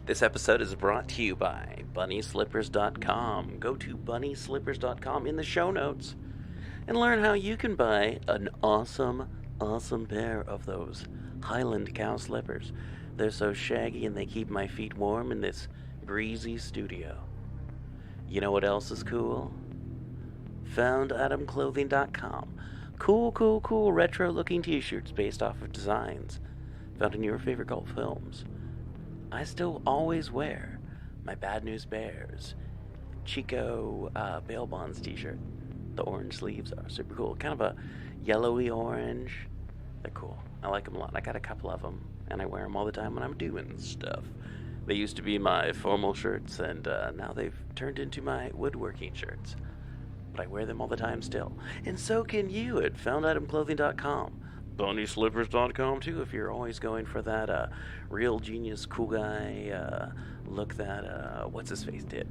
This episode is brought to you by BunnySlippers.com. Go to BunnySlippers.com in the show notes and learn how you can buy an awesome pair of those Highland cow slippers. They're so shaggy and they keep my feet warm in this breezy studio. You know what else is cool? FoundAtomClothing.com. Cool retro-looking t-shirts based off of designs found in your favorite cult films. I still always wear my Bad News Bears Chico Bail Bonds t-shirt. The orange sleeves are super cool. Kind of a yellowy orange. They're cool. I like them a lot. I got a couple of them, and I wear them all the time when I'm doing stuff. They used to be my formal shirts, and now they've turned into my woodworking shirts. But I wear them all the time still. And so can you at FoundAtomClothing.com. BunnySlippers.com too, if you're always going for that real genius, cool guy look that, what's-his-face did.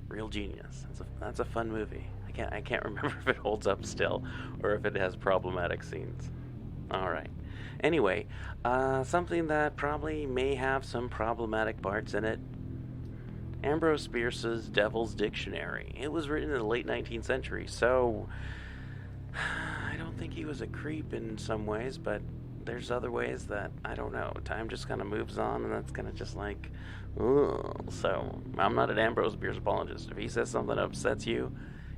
Real Genius. That's a fun movie. I can't remember if it holds up still, or if it has problematic scenes. Alright. Anyway, something that probably may have some problematic parts in it. Ambrose Bierce's Devil's Dictionary. It was written in the late 19th century, so I don't think he was a creep in some ways, but there's other ways that, I don't know, time just kind of moves on, and that's kind of just like, ugh. So, I'm not an Ambrose Bierce apologist. If he says something that upsets you,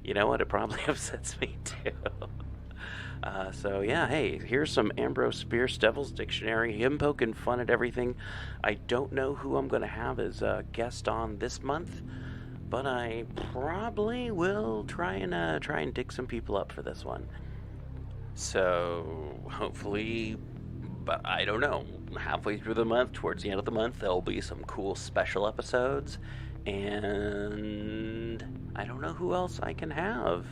you know what, it probably upsets me too. So yeah, hey, here's some Ambrose Bierce Devil's Dictionary, him poking fun at everything. I don't know who I'm going to have as a guest on this month, but I probably will try and dig some people up for this one. So hopefully, but I don't know, halfway through the month, towards the end of the month, there'll be some cool special episodes, and I don't know who else I can have.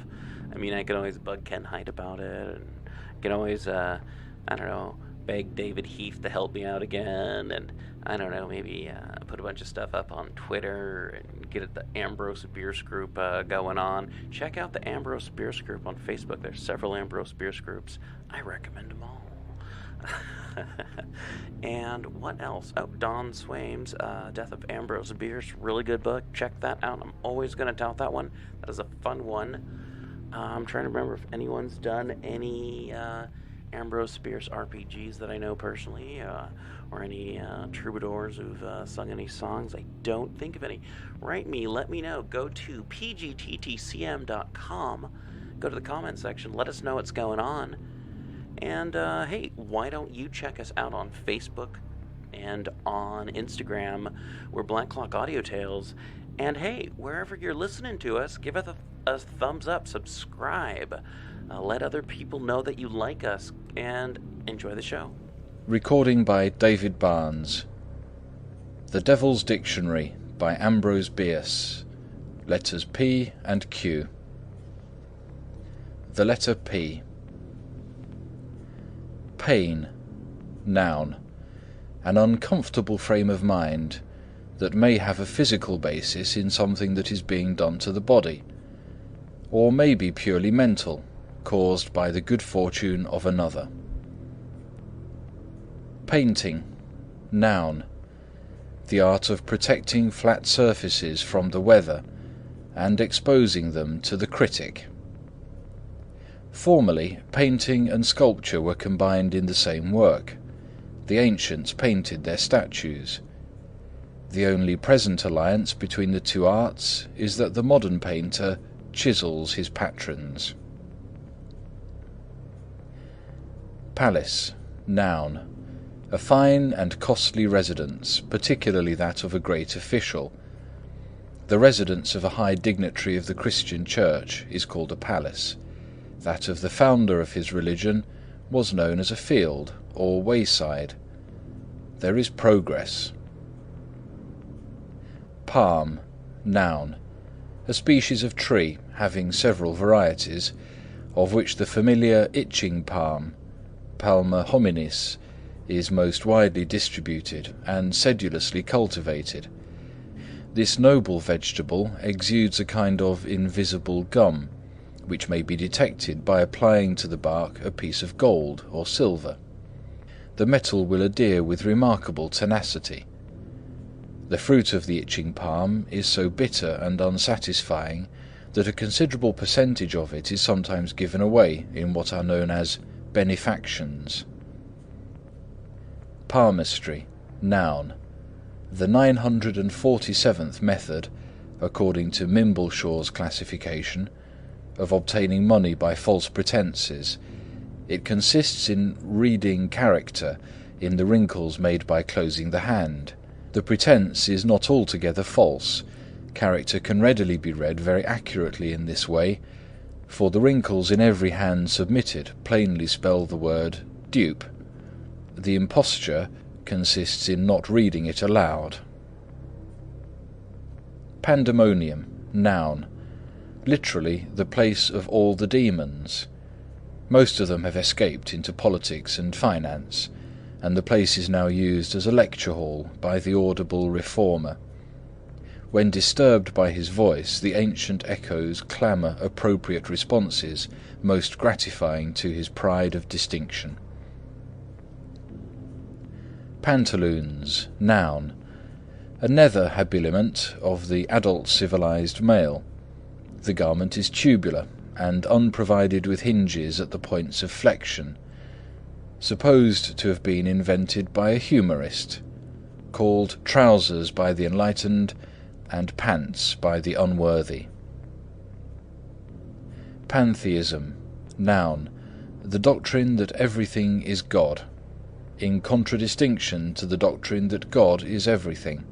I mean, I can always bug Ken Height about it, and I can always, I don't know, beg David Heath to help me out again, and I don't know, maybe put a bunch of stuff up on Twitter and get the Ambrose Bierce group going on. Check out the Ambrose Bierce group on Facebook. There's several Ambrose Bierce groups. I recommend them all. And what else? Oh, Don Swaim's Death of Ambrose Bierce. Really good book. Check that out. I'm always going to tout that one. That is a fun one. I'm trying to remember if anyone's done any Ambrose Bierce RPGs that I know personally, or any troubadours who've sung any songs. I don't think of any. Write me, let me know. Go to PGttCM.com, go to the comment section, let us know what's going on. And hey, why don't you check us out on Facebook and on Instagram? We're Black Clock Audio Tales. And hey, wherever you're listening to us, give us a thumbs up, subscribe, let other people know that you like us, and enjoy the show. Recording by David Barnes. The Devil's Dictionary by Ambrose Bierce. Letters P and Q. The letter P. Pain, noun. An uncomfortable frame of mind that may have a physical basis in something that is being done to the body, or may be purely mental, caused by the good fortune of another. Painting, noun. The art of protecting flat surfaces from the weather and exposing them to the critic. Formerly, painting and sculpture were combined in the same work. The ancients painted their statues. The only present alliance between the two arts is that the modern painter chisels his patrons. Palace, noun. A fine and costly residence, particularly that of a great official. The residence of a high dignitary of the Christian Church is called a palace. That of the founder of his religion was known as a field or wayside. There is progress. Palm, noun. A species of tree having several varieties, of which the familiar itching palm, Palma hominis, is most widely distributed and sedulously cultivated. This noble vegetable exudes a kind of invisible gum, which may be detected by applying to the bark a piece of gold or silver. The metal will adhere with remarkable tenacity. The fruit of the itching palm is so bitter and unsatisfying that a considerable percentage of it is sometimes given away in what are known as benefactions. Palmistry, noun. The 947th method, according to Mimbleshaw's classification, of obtaining money by false pretences. It consists in reading character in the wrinkles made by closing the hand. The pretence is not altogether false. Character can readily be read very accurately in this way, for the wrinkles in every hand submitted plainly spell the word dupe. The imposture consists in not reading it aloud. Pandemonium, noun. Literally, the place of all the demons. Most of them have escaped into politics and finance, and the place is now used as a lecture hall by the audible reformer. When disturbed by his voice, the ancient echoes clamour appropriate responses, most gratifying to his pride of distinction. Pantaloons, noun. A nether habiliment of the adult civilized male. The garment is tubular and unprovided with hinges at the points of flexion, supposed to have been invented by a humourist, called trousers by the enlightened and pants by the unworthy. Pantheism, noun. The doctrine that everything is God, in contradistinction to the doctrine that God is everything.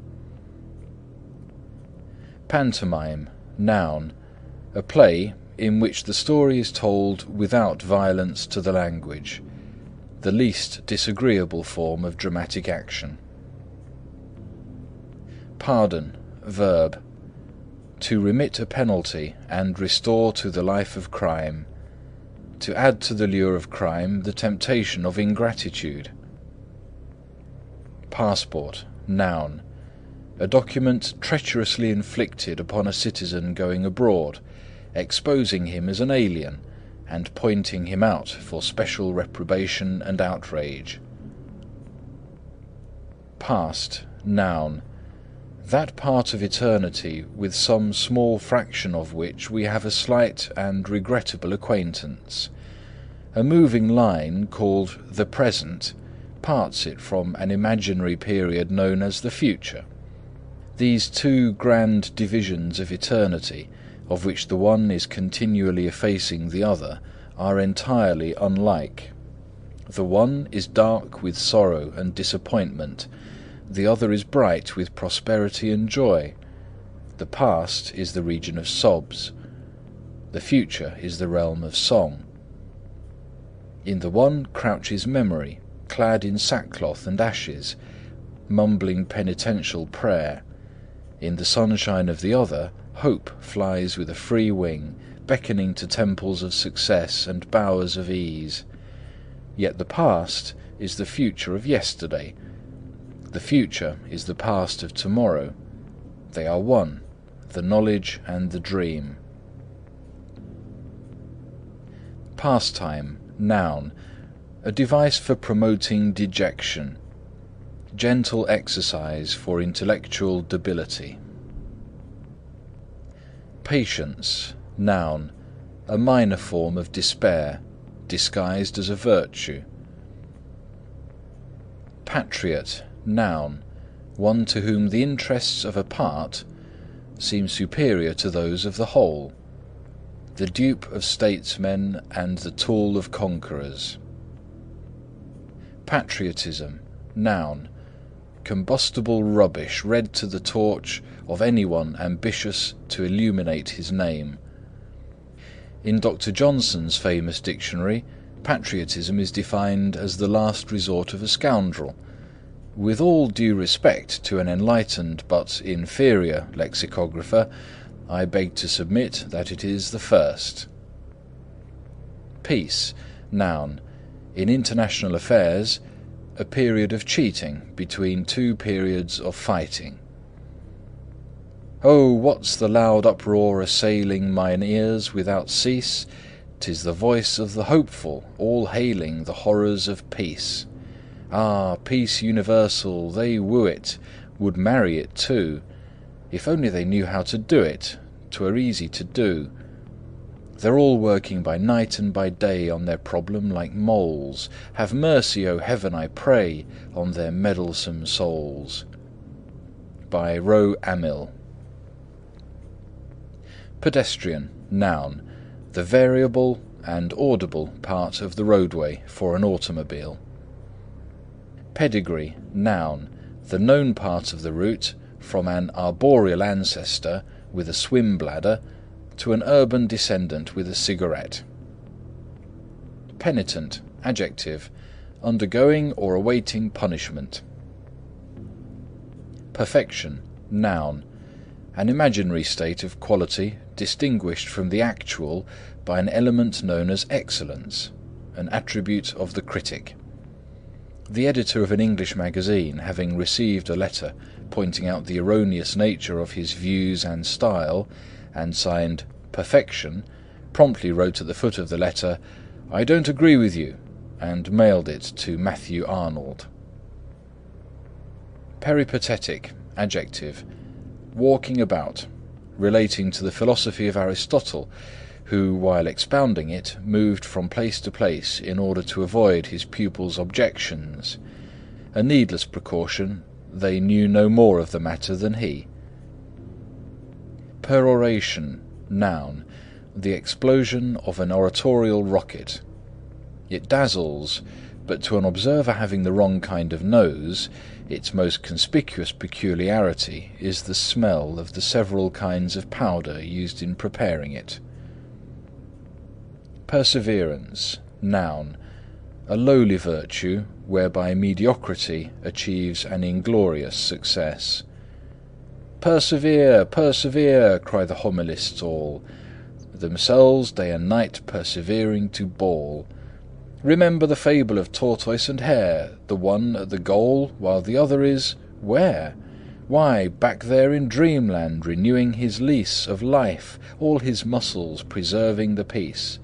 Pantomime, noun. A play in which the story is told without violence to the language, the least disagreeable form of dramatic action. Pardon, verb. To remit a penalty and restore to the life of crime. To add to the lure of crime the temptation of ingratitude. Passport, noun. A document treacherously inflicted upon a citizen going abroad, exposing him as an alien and pointing him out for special reprobation and outrage. Past, noun. That part of eternity with some small fraction of which we have a slight and regrettable acquaintance. A moving line called the present parts it from an imaginary period known as the future. These two grand divisions of eternity, of which the one is continually effacing the other, are entirely unlike. The one is dark with sorrow and disappointment, the other is bright with prosperity and joy. The past is the region of sobs, the future is the realm of song. In the one crouches memory, clad in sackcloth and ashes, mumbling penitential prayer. In the sunshine of the other, hope flies with a free wing, beckoning to temples of success and bowers of ease. Yet the past is the future of yesterday. The future is the past of tomorrow. They are one, the knowledge and the dream. Pastime, noun. A device for promoting dejection. Gentle exercise for intellectual debility. Patience, noun. A minor form of despair, disguised as a virtue. Patriot, noun. One to whom the interests of a part seem superior to those of the whole. The dupe of statesmen and the tool of conquerors. Patriotism, noun. Combustible rubbish read to the torch of anyone ambitious to illuminate his name. In Dr. Johnson's famous dictionary, patriotism is defined as the last resort of a scoundrel. With all due respect to an enlightened but inferior lexicographer, I beg to submit that it is the first. Peace, noun. In international affairs, a period of cheating between two periods of fighting. Oh, what's the loud uproar assailing mine ears without cease? 'Tis the voice of the hopeful, all hailing the horrors of peace. Ah, peace universal, they woo it, would marry it too. If only they knew how to do it, 'twere easy to do. They're all working by night and by day on their problem like moles. Have mercy, O heaven, I pray, on their meddlesome souls. By Ro Amil. Pedestrian, noun, the variable and audible part of the roadway for an automobile. Pedigree, noun, the known part of the route from an arboreal ancestor with a swim bladder to an urban descendant with a cigarette. Penitent, adjective, undergoing or awaiting punishment. Perfection, noun, an imaginary state of quality distinguished from the actual by an element known as excellence, an attribute of the critic. The editor of an English magazine, having received a letter pointing out the erroneous nature of his views and style, and signed Perfection, promptly wrote at the foot of the letter, "I don't agree with you," and mailed it to Matthew Arnold. Peripatetic, adjective, walking about, relating to the philosophy of Aristotle, who, while expounding it, moved from place to place in order to avoid his pupils' objections. A needless precaution, they knew no more of the matter than he. Peroration, noun, the explosion of an oratorial rocket. It dazzles, but to an observer having the wrong kind of nose, its most conspicuous peculiarity is the smell of the several kinds of powder used in preparing it. Perseverance, noun, a lowly virtue whereby mediocrity achieves an inglorious success. Persevere, persevere, cry the homilists all, themselves day and night persevering to bawl. Remember the fable of tortoise and hare, the one at the goal, while the other is where? Why, back there in dreamland, renewing his lease of life, all his muscles preserving the peace.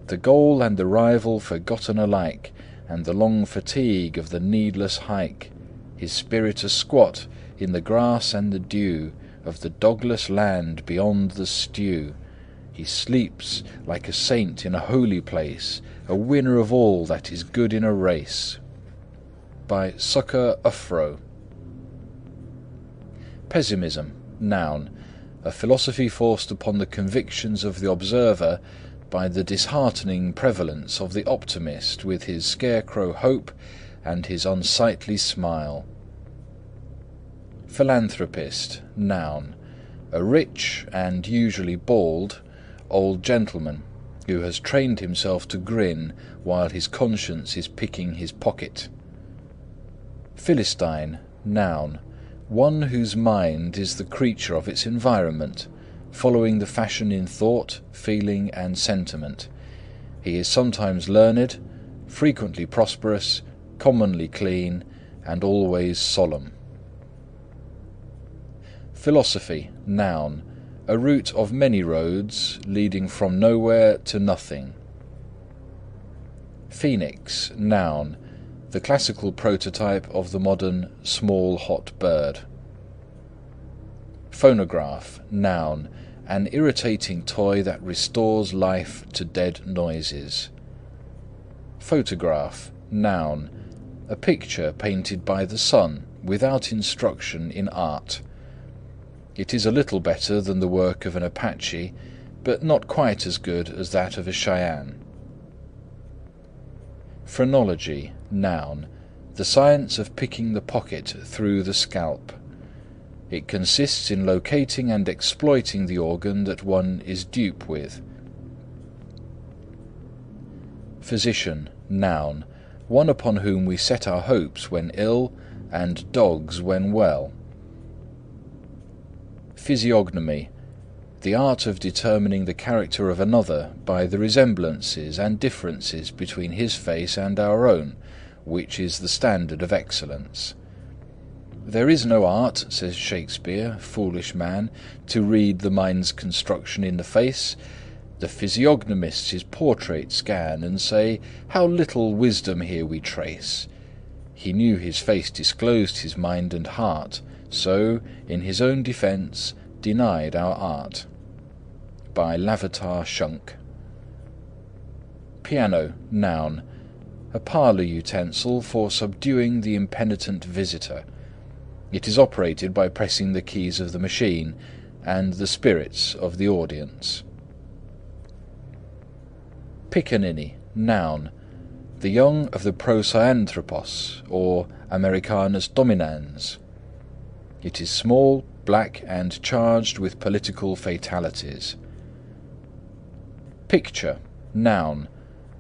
The goal and the rival forgotten alike, and the long fatigue of the needless hike. His spirit a squat in the grass and the dew of the dogless land beyond the stew. He sleeps like a saint in a holy place, a winner of all that is good in a race. By Succor Uffro. Pessimism, noun, a philosophy forced upon the convictions of the observer by the disheartening prevalence of the optimist with his scarecrow hope and his unsightly smile. Philanthropist, noun, a rich and usually bald old gentleman who has trained himself to grin while his conscience is picking his pocket. Philistine, noun, one whose mind is the creature of its environment, following the fashion in thought, feeling and sentiment. He is sometimes learned, frequently prosperous, commonly clean, and always solemn. Philosophy, noun, a route of many roads leading from nowhere to nothing. Phoenix, noun, the classical prototype of the modern small hot bird. Phonograph, noun, an irritating toy that restores life to dead noises. Photograph, noun, a picture painted by the sun without instruction in art. It is a little better than the work of an Apache, but not quite as good as that of a Cheyenne. Phrenology, noun, the science of picking the pocket through the scalp. It consists in locating and exploiting the organ that one is dupe with. Physician, noun, one upon whom we set our hopes when ill, and dogs when well. Physiognomy, the art of determining the character of another by the resemblances and differences between his face and our own, which is the standard of excellence. There is no art, says Shakespeare, foolish man, to read the mind's construction in the face. The physiognomists his portrait scan, and say, how little wisdom here we trace. He knew his face disclosed his mind and heart, so, in his own defence, denied our art. By Lavatar Shunk. Piano, noun. A parlour utensil for subduing the impenitent visitor. It is operated by pressing the keys of the machine and the spirits of the audience. Pickaninny, noun. The young of the Procyanthropos, or Americanus dominans. It is small, black, and charged with political fatalities. Picture, noun.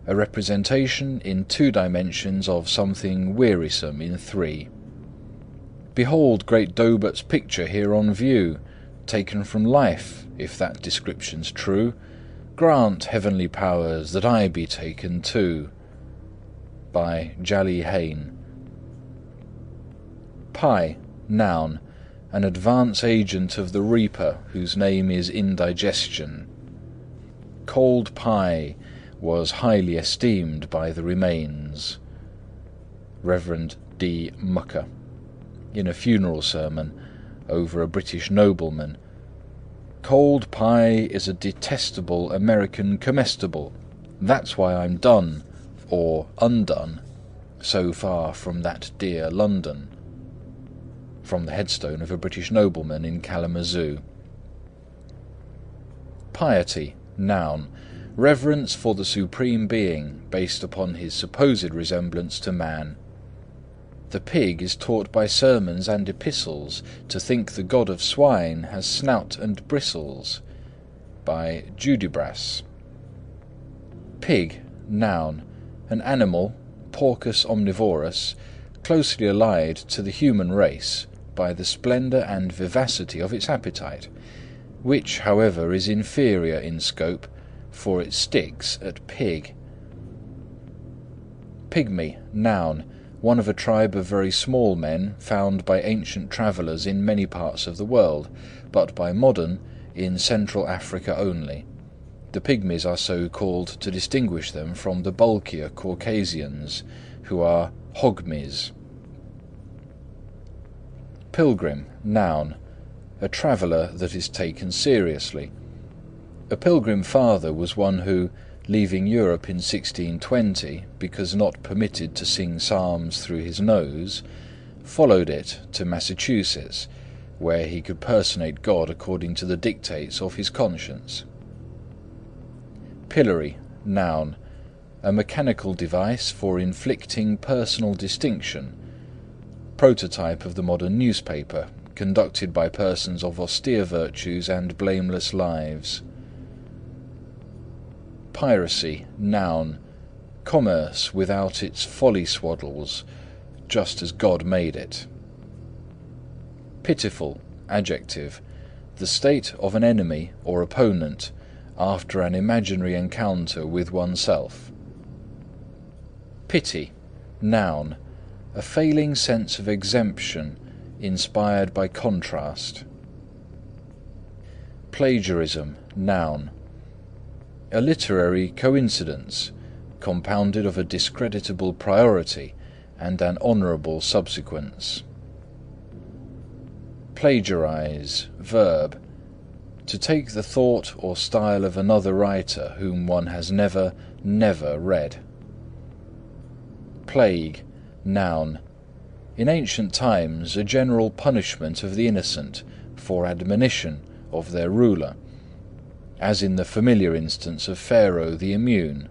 A representation in 2 dimensions of something wearisome in 3. Behold great Daubert's picture here on view, taken from life, if that description's true. Grant, heavenly powers, that I be taken too. By Jally Hayne. Pie, noun. An advance agent of the reaper, whose name is indigestion. Cold pie was highly esteemed by the remains. Reverend D. Mucker, in a funeral sermon over a British nobleman. Cold pie is a detestable American comestible. That's why I'm done, or undone, so far from that dear London. From the headstone of a British nobleman in Kalamazoo. Piety, noun. Reverence for the Supreme Being, based upon his supposed resemblance to man. The pig is taught by sermons and epistles to think the god of swine has snout and bristles. By Judibras. Pig, noun. An animal, Porcus omnivorous, closely allied to the human race by the splendour and vivacity of its appetite, which, however, is inferior in scope, for it sticks at pig. Pygmy, noun. One of a tribe of very small men found by ancient travellers in many parts of the world, but by modern in Central Africa only. The Pygmies are so called to distinguish them from the bulkier Caucasians, who are Hogmies. Pilgrim, noun. A traveller that is taken seriously. A pilgrim father was one who, leaving Europe in 1620, because not permitted to sing psalms through his nose, followed it to Massachusetts, where he could personate God according to the dictates of his conscience. Pillory, noun. A mechanical device for inflicting personal distinction. Prototype of the modern newspaper, conducted by persons of austere virtues and blameless lives. Piracy, noun. Commerce without its folly swaddles, just as God made it. Pitiful, adjective. The state of an enemy or opponent after an imaginary encounter with oneself. Pity, noun. A failing sense of exemption inspired by contrast. Plagiarism, noun. A literary coincidence compounded of a discreditable priority and an honourable subsequence. Plagiarize, verb. To take the thought or style of another writer whom one has never read. Plague, noun. In ancient times, a general punishment of the innocent for admonition of their ruler, as in the familiar instance of Pharaoh the Immune.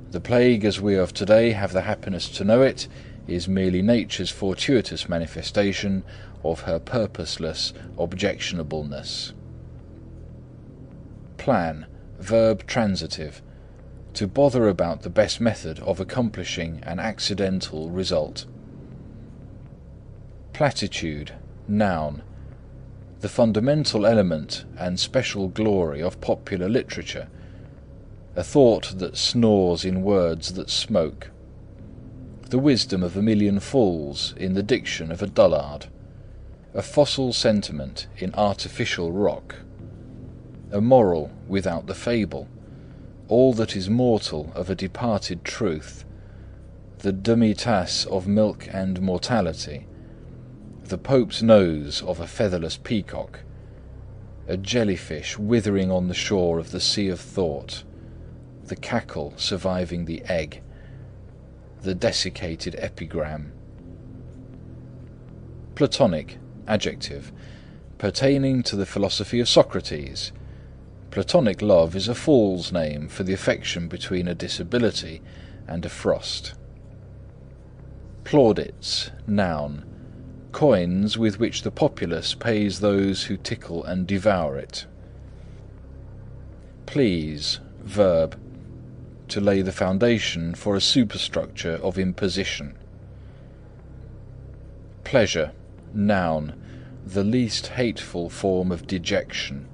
The plague, as we of today have the happiness to know it, is merely nature's fortuitous manifestation of her purposeless objectionableness. Plan, verb transitive. To bother about the best method of accomplishing an accidental result. Platitude, noun. The fundamental element and special glory of popular literature. A thought that snores in words that smoke. The wisdom of a million fools in the diction of a dullard. A fossil sentiment in artificial rock. A moral without the fable. All that is mortal of a departed truth. The demitasse of milk and mortality. the Pope's nose of a featherless peacock, a jellyfish withering on the shore of the sea of thought, the cackle surviving the egg, the desiccated epigram. Platonic, adjective, pertaining to the philosophy of Socrates. Platonic love is a fool's name for the affection between a disability and a frost. Plaudits, noun, coins with which the populace pays those who tickle and devour it. Please, verb, to lay the foundation for a superstructure of imposition. Pleasure, noun, the least hateful form of dejection.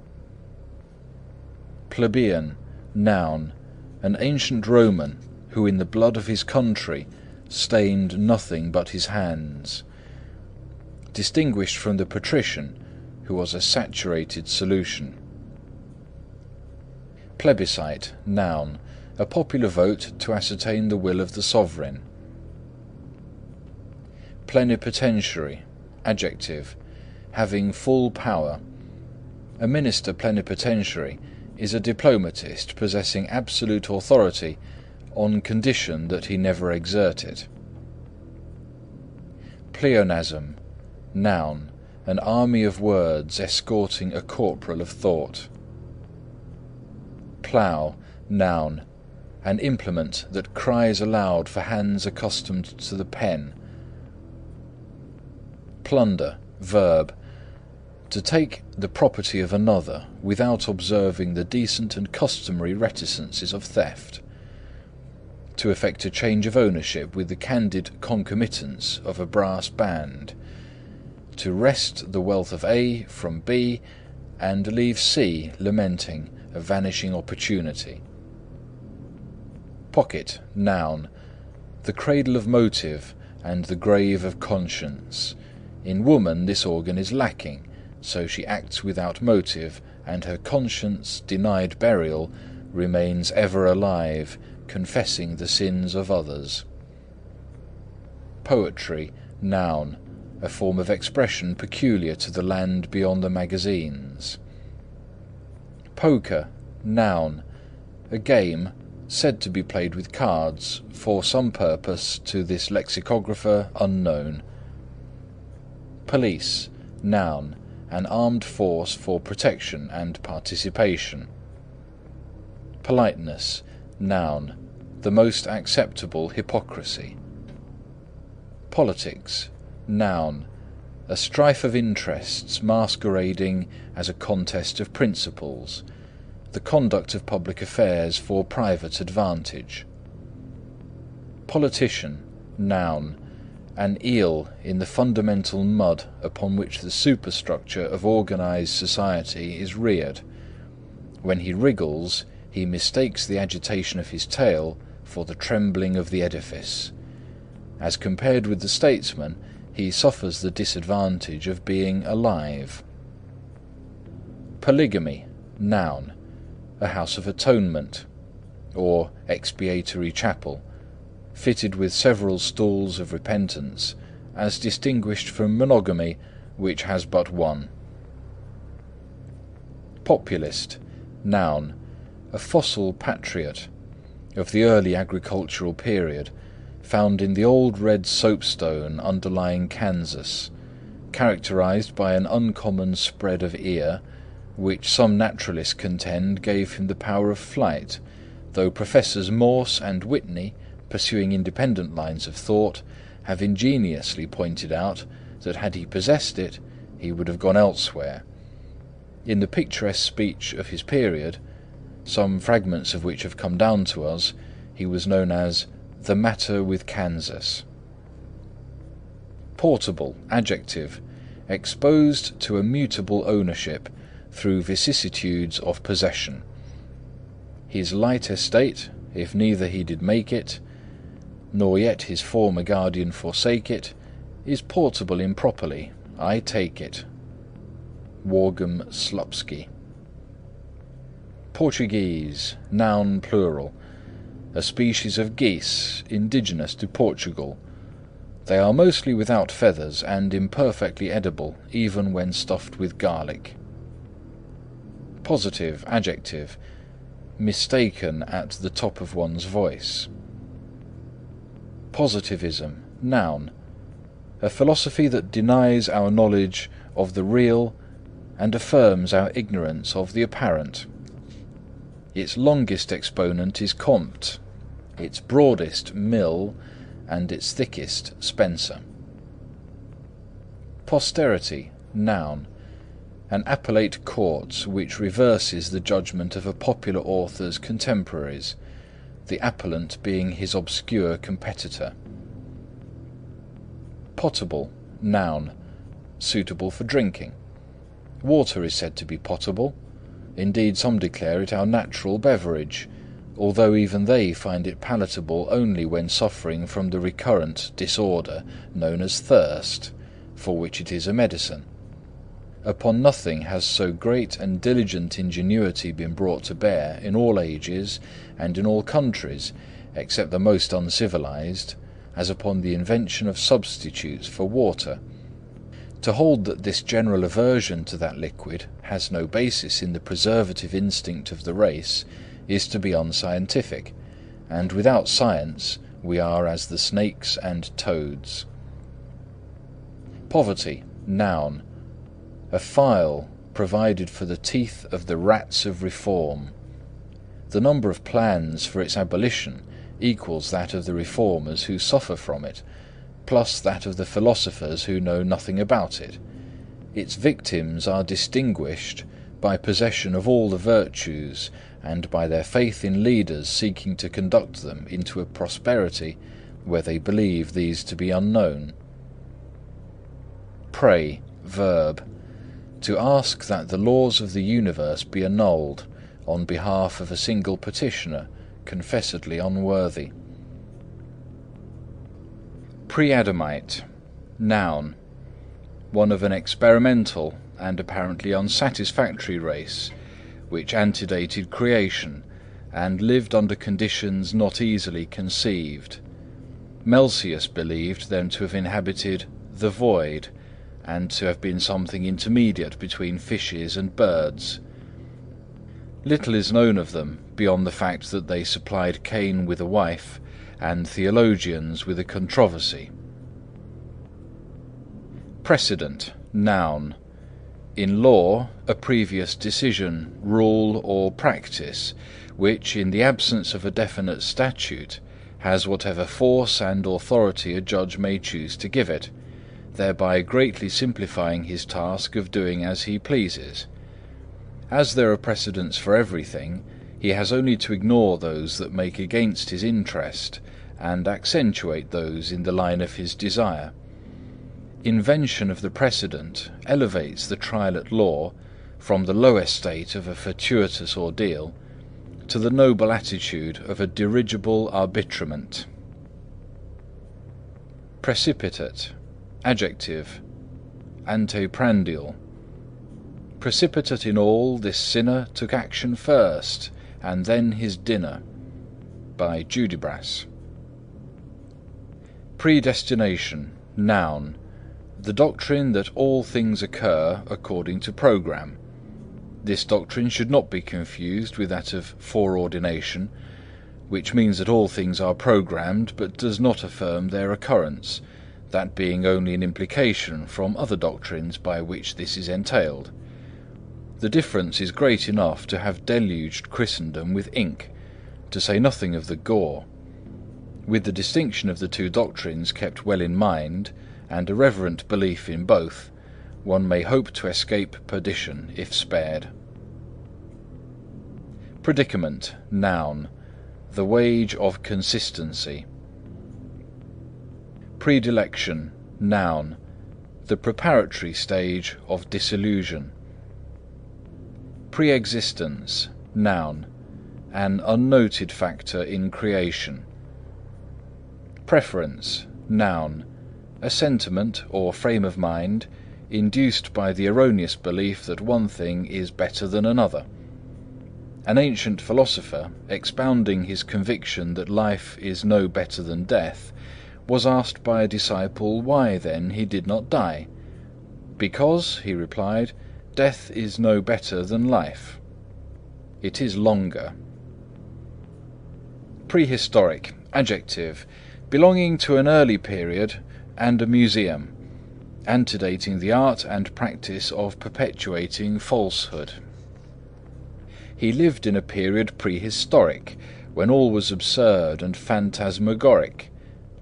Plebeian, noun, an ancient Roman who in the blood of his country stained nothing but his hands, distinguished from the patrician who was a saturated solution. Plebiscite, noun, a popular vote to ascertain the will of the sovereign. Plenipotentiary, adjective, having full power. A minister plenipotentiary is a diplomatist possessing absolute authority on condition that he never exert it. Pleonasm, noun, an army of words escorting a corporal of thought. Plough, noun, an implement that cries aloud for hands accustomed to the pen. Plunder, verb, to take the property of another without observing the decent and customary reticences of theft. To effect a change of ownership with the candid concomitance of a brass band. To wrest the wealth of A from B and leave C lamenting a vanishing opportunity. Pocket, noun, the cradle of motive and the grave of conscience. In woman this organ is lacking, so she acts without motive, and her conscience, denied burial, remains ever alive, confessing the sins of others. Poetry, noun, a form of expression peculiar to the land beyond the magazines. Poker, noun, a game said to be played with cards, for some purpose to this lexicographer unknown. Police, noun, an armed force for protection and participation. Politeness, noun, the most acceptable hypocrisy. Politics, noun, a strife of interests masquerading as a contest of principles, the conduct of public affairs for private advantage. Politician, noun, an eel in the fundamental mud upon which the superstructure of organised society is reared. When he wriggles, he mistakes the agitation of his tail for the trembling of the edifice. As compared with the statesman, he suffers the disadvantage of being alive. Polygamy, noun, a house of atonement, or expiatory chapel, fitted with several stools of repentance, as distinguished from monogamy, which has but one. Populist, noun, a fossil patriot of the early agricultural period, found in the old red soapstone underlying Kansas, characterized by an uncommon spread of ear, which some naturalists contend gave him the power of flight, though Professors Morse and Whitney, pursuing independent lines of thought, have ingeniously pointed out that had he possessed it, he would have gone elsewhere. In the picturesque speech of his period, some fragments of which have come down to us, he was known as the matter with Kansas. Portable, adjective, exposed to a mutable ownership through vicissitudes of possession. His light estate, if neither he did make it, nor yet his former guardian forsake it, is portable improperly, I take it. Wargam Slupsky. Portuguese, noun plural, a species of geese indigenous to Portugal, They are mostly without feathers and imperfectly edible, even when stuffed with garlic. Positive, adjective, mistaken at the top of one's voice. Positivism, noun, a philosophy that denies our knowledge of the real and affirms our ignorance of the apparent. Its longest exponent is Comte, its broadest Mill, and its thickest Spencer. Posterity, noun, an appellate court which reverses the judgment of a popular author's contemporaries, the appellant being his obscure competitor. Potable, noun, suitable for drinking. Water is said to be potable. Indeed, some declare it our natural beverage, although even they find it palatable only when suffering from the recurrent disorder known as thirst, for which it is a medicine. Upon nothing has so great and diligent ingenuity been brought to bear in all ages and in all countries, except the most uncivilized, as upon the invention of substitutes for water. To hold that this general aversion to that liquid has no basis in the preservative instinct of the race is to be unscientific, and without science we are as the snakes and toads. Poverty, noun, a file provided for the teeth of the rats of reform. The number of plans for its abolition equals that of the reformers who suffer from it, plus that of the philosophers who know nothing about it. Its victims are distinguished by possession of all the virtues and by their faith in leaders seeking to conduct them into a prosperity where they believe these to be unknown. Pray, verb, to ask that the laws of the universe be annulled on behalf of a single petitioner confessedly unworthy. Pre-Adamite, noun, one of an experimental and apparently unsatisfactory race, which antedated creation and lived under conditions not easily conceived. Melsius believed them to have inhabited the void, and to have been something intermediate between fishes and birds. Little is known of them beyond the fact that they supplied Cain with a wife and theologians with a controversy. Precedent, noun, in law a previous decision, rule or practice, which, in the absence of a definite statute, has whatever force and authority a judge may choose to give it, thereby greatly simplifying his task of doing as he pleases. As there are precedents for everything, he has only to ignore those that make against his interest, and accentuate those in the line of his desire. Invention of the precedent elevates the trial at law from the low estate of a fortuitous ordeal to the noble attitude of a dirigible arbitrament. Precipitate, adjective, anteprandial. Precipitate in all, this sinner took action first, and then his dinner. By Judibras. Predestination, noun, the doctrine that all things occur according to programme. This doctrine should not be confused with that of foreordination, which means that all things are programmed but does not affirm their occurrence, that being only an implication from other doctrines by which this is entailed. The difference is great enough to have deluged Christendom with ink, to say nothing of the gore. With the distinction of the two doctrines kept well in mind, and a reverent belief in both, one may hope to escape perdition if spared. Predicament, noun, the wage of consistency. Predilection, noun, the preparatory stage of disillusion. Pre-existence, noun, an unnoted factor in creation. Preference, noun, a sentiment or frame of mind induced by the erroneous belief that one thing is better than another. An ancient philosopher, expounding his conviction that life is no better than death, was asked by a disciple why then he did not die. "Because," he replied, "death is no better than life. It is longer." Prehistoric, adjective, belonging to an early period and a museum, antedating the art and practice of perpetuating falsehood. He lived in a period prehistoric, when all was absurd and phantasmagoric.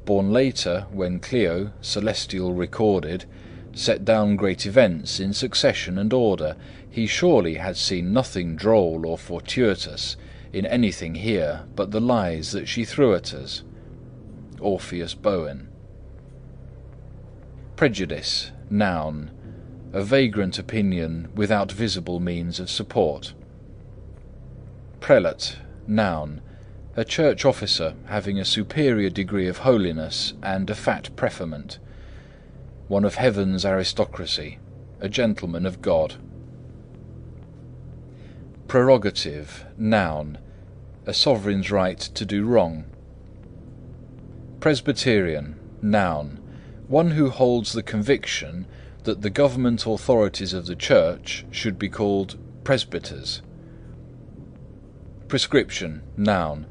Born later, when Clio, celestial recorded, set down great events in succession and order, he surely had seen nothing droll or fortuitous in anything here but the lies that she threw at us. Orpheus Bowen. Prejudice, noun, a vagrant opinion without visible means of support. Prelate, noun, a church officer having a superior degree of holiness and a fat preferment. One of heaven's aristocracy, a gentleman of God. Prerogative, noun, a sovereign's right to do wrong. Presbyterian, noun, one who holds the conviction that the government authorities of the church should be called presbyters. Prescription, noun,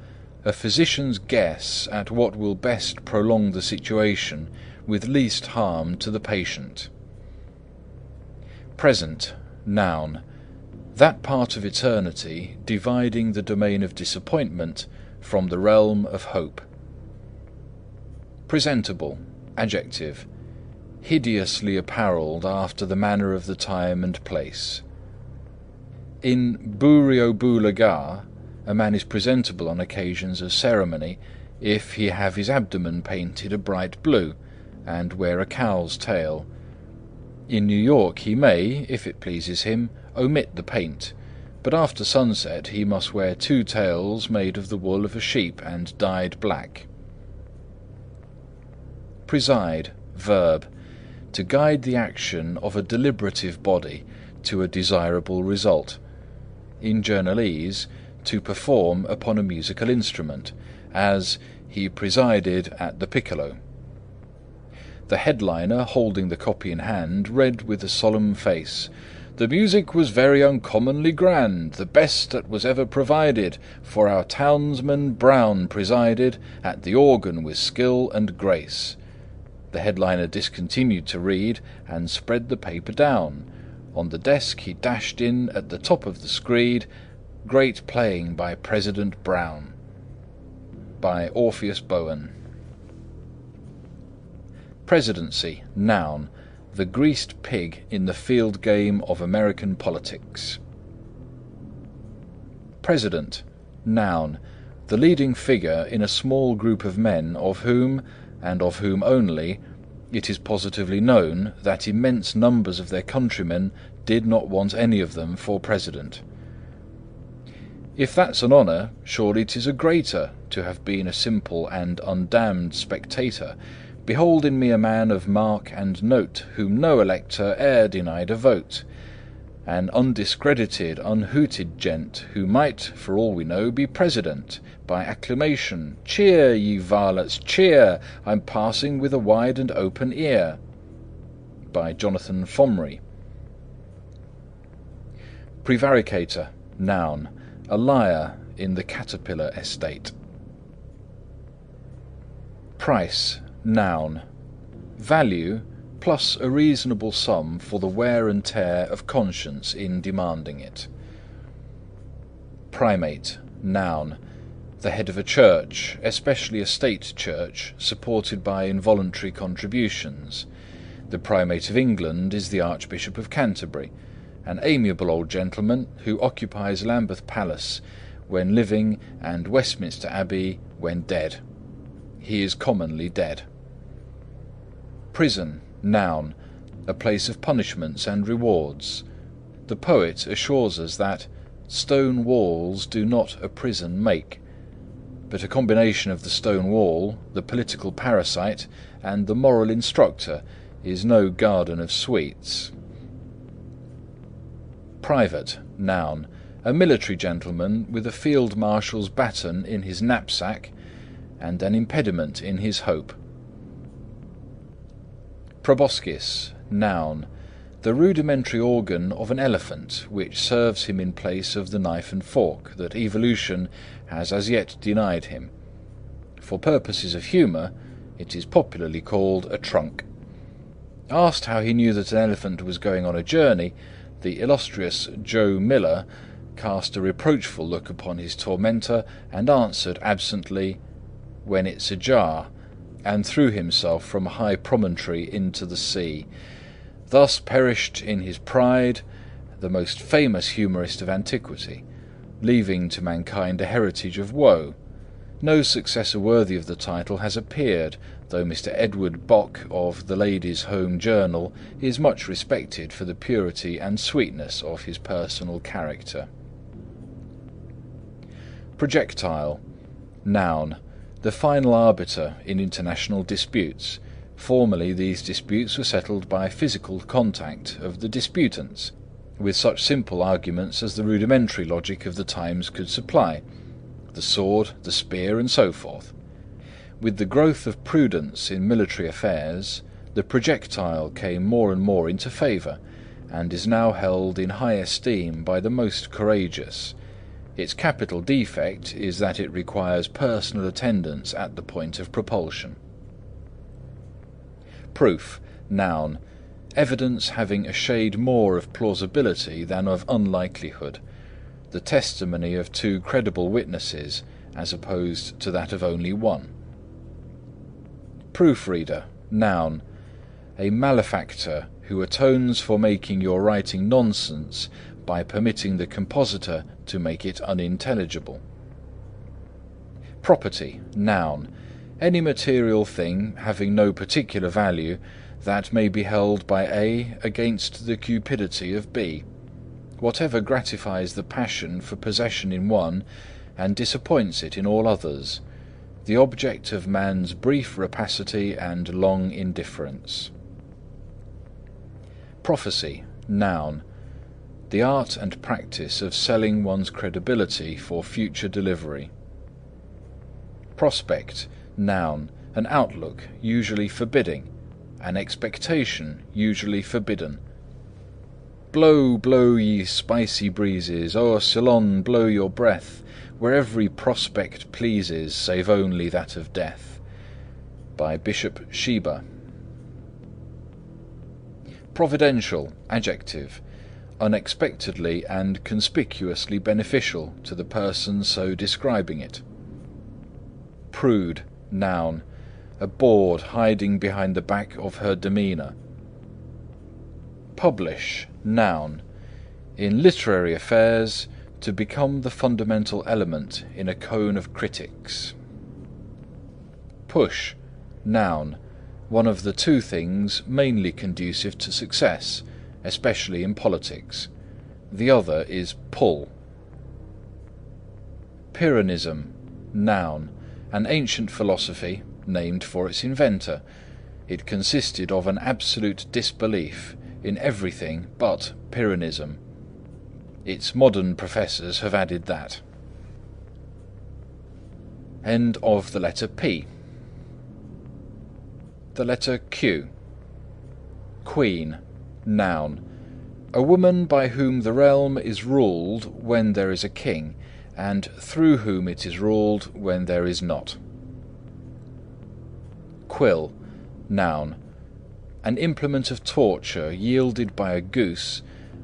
a physician's guess at what will best prolong the situation with least harm to the patient. Present, noun, that part of eternity dividing the domain of disappointment from the realm of hope. Presentable, adjective, hideously apparelled after the manner of the time and place. In Buriobulagar, a man is presentable on occasions of ceremony if he have his abdomen painted a bright blue and wear a cow's tail. In New York he may, if it pleases him, omit the paint, but after sunset he must wear 2 tails made of the wool of a sheep and dyed black. Preside, verb, to guide the action of a deliberative body to a desirable result. In journalese, to perform upon a musical instrument, as he presided at the piccolo. The headliner, holding the copy in hand, read with a solemn face, "The music was very uncommonly grand, the best that was ever provided, for our townsman Brown presided at the organ with skill and grace." The headliner discontinued to read and spread the paper down. On the desk he dashed in at the top of the screed, "Great playing by President Brown." By Orpheus Bowen. Presidency, noun, the greased pig in the field game of American politics. President, noun, the leading figure in a small group of men of whom, and of whom only, it is positively known that immense numbers of their countrymen did not want any of them for president. If that's an honour, surely 'tis a greater to have been a simple and undamned spectator. Behold in me a man of mark and note, whom no elector e'er denied a vote. An undiscredited, unhooted gent, who might, for all we know, be president. By acclamation, cheer, ye varlets, cheer! I'm passing with a wide and open ear. By Jonathan Fomry. Prevaricator, noun, a liar in the caterpillar estate. Price, noun, value plus a reasonable sum for the wear and tear of conscience in demanding it. Primate, noun, the head of a church, especially a state church, supported by involuntary contributions. The Primate of England is the Archbishop of Canterbury, an amiable old gentleman who occupies Lambeth Palace when living and Westminster Abbey when dead. He is commonly dead. Prison, noun, a place of punishments and rewards. The poet assures us that stone walls do not a prison make, but a combination of the stone wall, the political parasite, and the moral instructor is no garden of sweets. Private, noun, a military gentleman with a field marshal's baton in his knapsack and an impediment in his hope. Proboscis, noun. The rudimentary organ of an elephant, which serves him in place of the knife and fork that evolution has as yet denied him. For purposes of humour, it is popularly called a trunk. Asked how he knew that an elephant was going on a journey, the illustrious Joe Miller cast a reproachful look upon his tormentor and answered absently, "When it's ajar," and threw himself from a high promontory into the sea. Thus perished in his pride the most famous humorist of antiquity, leaving to mankind a heritage of woe. No successor worthy of the title has appeared, though Mr. Edward Bok of the Ladies' Home Journal is much respected for the purity and sweetness of his personal character. Projectile, noun. The final arbiter in international disputes. Formerly these disputes were settled by physical contact of the disputants, with such simple arguments as the rudimentary logic of the times could supply, the sword, the spear, and so forth. With the growth of prudence in military affairs, the projectile came more and more into favour, and is now held in high esteem by the most courageous. Its capital defect is that it requires personal attendance at the point of propulsion. Proof, noun. Evidence having a shade more of plausibility than of unlikelihood. The testimony of two credible witnesses, as opposed to that of only one. Proofreader, noun. A malefactor who atones for making your writing nonsense by permitting the compositor to make it unintelligible. Property, noun. Any material thing having no particular value that may be held by A against the cupidity of B. Whatever gratifies the passion for possession in one and disappoints it in all others. The object of man's brief rapacity and long indifference. Prophecy, noun. The art and practice of selling one's credibility for future delivery. Prospect, noun. An outlook, usually forbidding. An expectation, usually forbidden. Blow, blow, ye spicy breezes, o'er Ceylon blow your breath, where every prospect pleases, save only that of death. By Bishop Sheba. Providential, adjective. Unexpectedly and conspicuously beneficial to the person so describing it. Prude, noun. A bawd hiding behind the back of her demeanour. Publish, noun. In literary affairs, to become the fundamental element in a cone of critics. Push, noun. One of the two things mainly conducive to success, especially in politics. The other is pull. Pyrrhonism, noun. An ancient philosophy, named for its inventor. It consisted of an absolute disbelief in everything but Pyrrhonism. Its modern professors have added that. End of the letter P. The letter Q. Queen, noun. A woman by whom the realm is ruled when there is a king, and through whom it is ruled when there is not. Quill, noun. An implement of torture yielded by a goose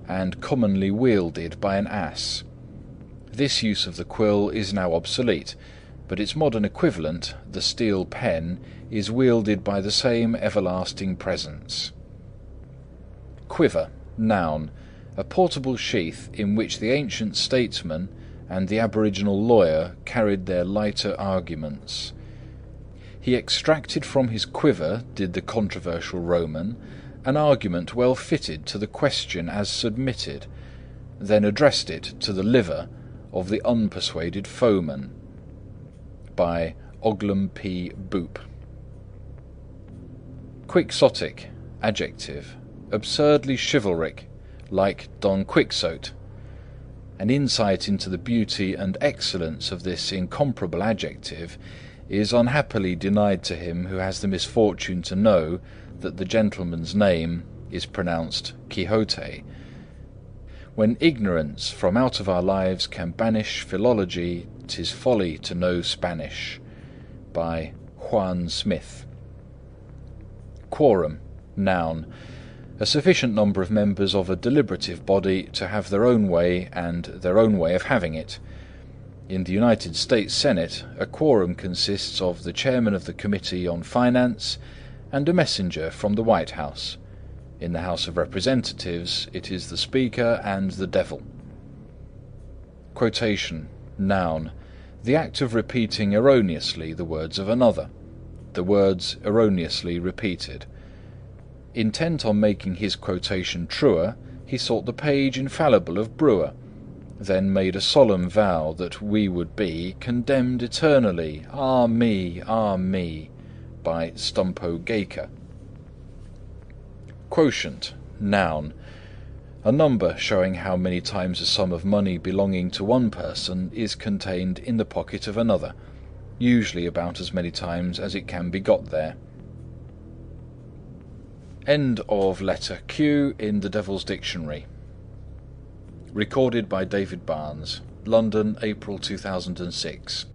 and commonly wielded by an ass. This use of the quill is now obsolete, but its modern equivalent, the steel pen, is wielded by the same everlasting presence. Quiver, noun. A portable sheath in which the ancient statesman and the aboriginal lawyer carried their lighter arguments. He extracted from his quiver, did the controversial Roman, an argument well fitted to the question as submitted, then addressed it to the liver of the unpersuaded foeman. By Oglum P. Boop. Quixotic, adjective. Absurdly chivalric, like Don Quixote. An insight into the beauty and excellence of this incomparable adjective is unhappily denied to him who has the misfortune to know that the gentleman's name is pronounced Quixote. When ignorance from out of our lives can banish philology, 'tis folly to know Spanish. By Juan Smith. Quorum, noun. A sufficient number of members of a deliberative body to have their own way and their own way of having it. In the United States Senate, a quorum consists of the chairman of the Committee on Finance and a messenger from the White House. In the House of Representatives, it is the Speaker and the Devil. Quotation, noun. The act of repeating erroneously the words of another. The words erroneously repeated. Intent on making his quotation truer, he sought the page infallible of Brewer, then made a solemn vow that we would be condemned eternally, ah me, by Tsathoggua. Quotient, noun. A number showing how many times a sum of money belonging to one person is contained in the pocket of another, usually about as many times as it can be got there. End of letter Q in the Devil's Dictionary. Recorded by David Barnes, London, April 2006.